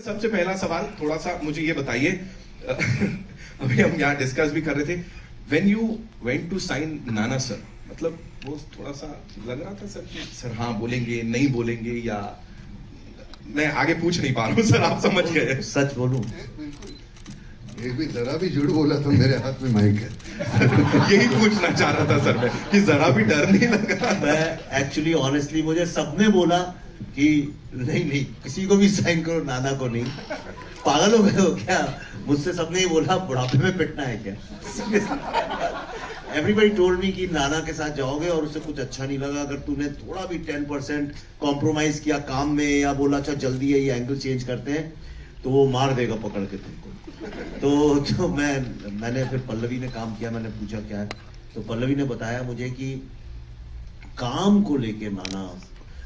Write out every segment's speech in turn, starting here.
सबसे पहला सवाल थोड़ा सा मुझे ये बताइए, अभी हम यहाँ डिस्कस भी कर रहे थे, when you went to sign Nana sir, मतलब वो थोड़ा सा लग रहा था सर कि सर हाँ बोलेंगे नहीं बोलेंगे, या मैं आगे पूछ नहीं पा रहा हूँ सर, आप समझ गए? सच बोलूं, एक भी जरा भी झूठ बोला तो मेरे हाथ में माइक है। यही पूछना चाह रहा था सर मैं, कि जरा भी डर नहीं लगा? मैं एक्चुअली ऑनेस्टली मुझे सबने बोला कि नहीं नहीं किसी को भी साइन करो, नाना को नहीं। पागल हो गए हो क्या? मुझसे सबने ही बोला बुढ़ापे में पिटना है क्या? एवरीबडी टोल्ड मी कि नाना के साथ जाओगे और उससे कुछ अच्छा नहीं लगा अगर तूने थोड़ा भी 10% कॉम्प्रोमाइज किया काम में, या बोला अच्छा जल्दी है ये एंगल चेंज करते हैं, तो वो मार देगा पकड़ के तुमको। तो मैंने फिर पल्लवी ने काम किया, मैंने पूछा क्या है, तो पल्लवी ने बताया मुझे कि काम को लेके नाना,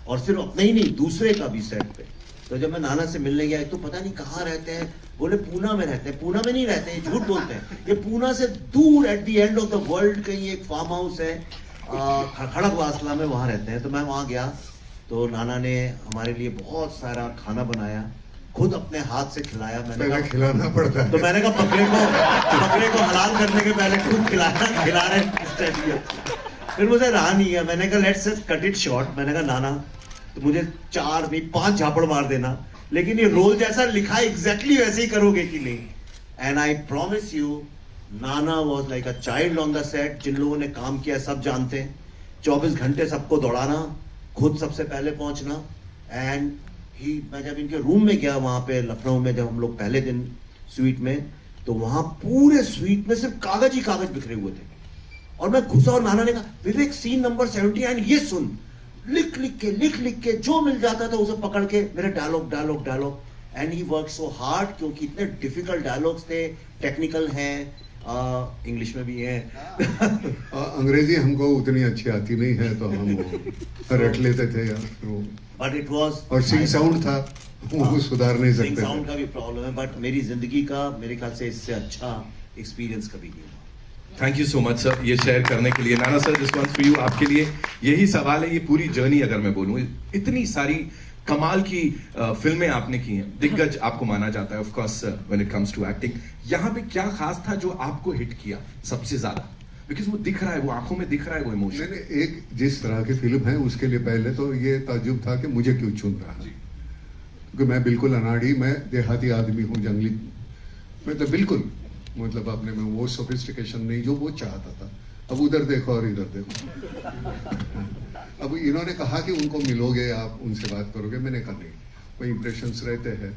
और सिर्फ अपने ही नहीं दूसरे का भी सेट पे। तो जब मैं नाना से मिलने गया, तो पता नहीं कहाँ रहते हैं, बोले पूना में रहते हैं। पूना में नहीं रहते हैं, झूठ बोलते हैं। ये पूना से दूर at the end of the world कहीं एक फार्म हाउस है खड़गवासला में, वहां रहते हैं। तो मैं वहां गया तो नाना ने हमारे लिए बहुत सारा खाना बनाया, खुद अपने हाथ से खिलाया। मैंने कहा खिलाना पड़ता है, तो मैंने कहा बकरे को हलाल करने के पहले खुद खिला रहे। फिर मुझे रहा नहीं है, मैंने कहा लेट्स कट इट शॉर्ट। मैंने कहा नाना तो मुझे 4 नहीं 5 झापड़ मार देना, लेकिन ये रोल जैसा लिखा है एग्जैक्टली वैसे ही करोगे कि नहीं? And I promise you, Nana was like a child on the set. जिन लोगों ने काम किया सब जानते हैं, 24 घंटे सबको दौड़ाना, खुद सबसे पहले पहुंचना। एंड मैं जब इनके रूम में गया वहां पे लखनऊ में, जब हम लोग पहले दिन स्वीट में, तो वहां पूरे स्वीट में सिर्फ कागज ही कागज बिखरे हुए थे। और मैं घुसा और नाना ने कहा विवेक सीन नंबर 70 एंड ये सुन, लिख लिख के जो मिल जाता था उसे पकड़ के मेरे dialogue. And he work so hard, क्योंकि इतने डिफिकल्ट डायलॉग्स थे, टेक्निकल हैं, इंग्लिश में भी है। अंग्रेजी हमको उतनी अच्छी आती नहीं है, तो हम रट लेते थे यार। बट इट वाज, और सिंग साउंड था, वो सुधार नहीं सकते। सिंग साउंड का भी प्रॉब्लम है, बट मेरी जिंदगी का मेरे ख्याल से इससे अच्छा एक्सपीरियंस कभी नहीं हुआ। Thank you so much sir ये शेयर करने के लिए। नाना sir, this one for you, आपके लिए यही सवाल है। ये पूरी जर्नी अगर मैं बोलूं, इतनी सारी कमाल की फिल्में आपने की हैं, दिग्गज आपको माना जाता है of course when it comes to acting. यहाँ पे क्या खास था जो आपको हिट किया सबसे ज्यादा? बिकॉज वो दिख रहा है, वो आंखों में दिख रहा है वो इमोशन। मैंने एक जिस तरह की फिल्म है उसके लिए पहले तो ये ताज्जुब था कि मुझे क्यों चुन रहा है, क्योंकि मैं बिल्कुल अनाड़ी, मैं देहाती आदमी हूँ, जंगली, मैं तो बिल्कुल मतलब अपने में वो सोफिस्टिकेशन नहीं जो वो चाहता था। अब उधर देखो और इधर देखो। अब इन्होंने कहा कि उनको मिलोगे आप, उनसे बात करोगे, मैंने कहा नहीं, वो इम्प्रेशंस रहते हैं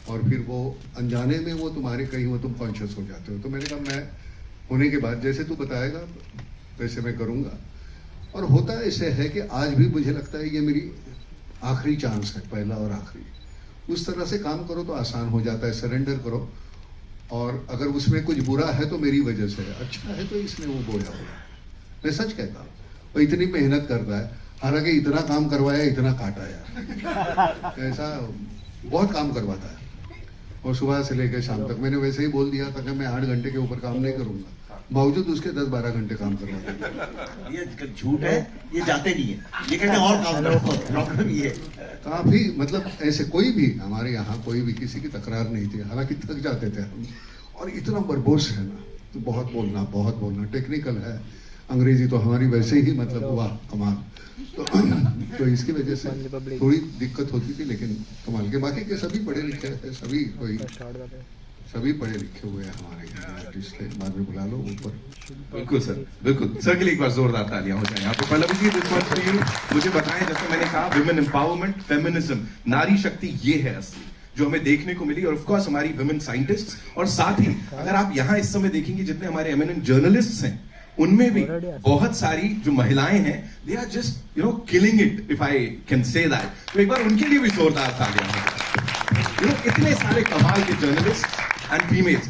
और फिर वो अनजाने में वो तुम्हारे कहीं वो तुम कॉन्शियस हो जाते हो। तो मैंने कहा मैं होने के बाद जैसे तू बताएगा वैसे मैं करूँगा। और होता ऐसे है कि आज भी मुझे लगता है ये मेरी आखिरी चांस है, पहला और आखिरी। उस तरह से काम करो तो आसान हो जाता है, सरेंडर करो। और अगर उसमें कुछ बुरा है तो मेरी वजह से है, अच्छा है तो इसने वो बोया होगा। मैं सच कहता हूँ, वो इतनी मेहनत करता है, हालांकि इतना काम करवाया, इतना काटा यार, ऐसा बहुत काम करवाता है। और सुबह से लेकर शाम तक मैंने वैसे ही बोल दिया था कि मैं 8 घंटे के ऊपर काम नहीं करूंगा, बावजूद उसके 10-12 घंटे काम करवाता है। ये झूठ है, ये जाते नहीं है, ये कहते हैं और काम करो। प्रॉब्लम ये है काफी, मतलब ऐसे कोई भी हमारे यहाँ कोई भी किसी की तकरार नहीं थी, हालांकि थक जाते थे हम। और इतना बरबोस है ना, तो बहुत बोलना टेक्निकल है। अंग्रेजी तो हमारी वैसे ही मतलब वाह कमाल। तो इसकी वजह से थोड़ी दिक्कत होती थी, लेकिन कमाल के बाकी के सभी पढ़े लिखे हैं, सभी पढ़े लिखे हुए हैं हमारे आर्टिस्ट के। बाद में बुला लो ऊपर। बिल्कुल सर, बिल्कुल सर के लिए एक बार जोरदार तालियां हो जाए यहाँ पे। Pallavi ji, this one for you, मुझे बताएं, जैसे मैंने कहा विमेन एम्पावरमेंट, फेमिनिज्म, नारी शक्ति, ये है असली जो हमें देखने को मिली। और ऑफ कोर्स हमारी विमेन साइंटिस्ट्स, और साथ ही अगर आप यहाँ इस समय देखेंगे जितने हमारे एमिनेंट जर्नलिस्ट्स हैं, उनमें भी बहुत सारी जो महिलाएं हैं, they are just killing it, if I can say that. तो एक बार उनके लिए भी जोरदार तालियां हो जाए। इतने सारे कमाल के जर्नलिस्ट एंड फीमेल्स।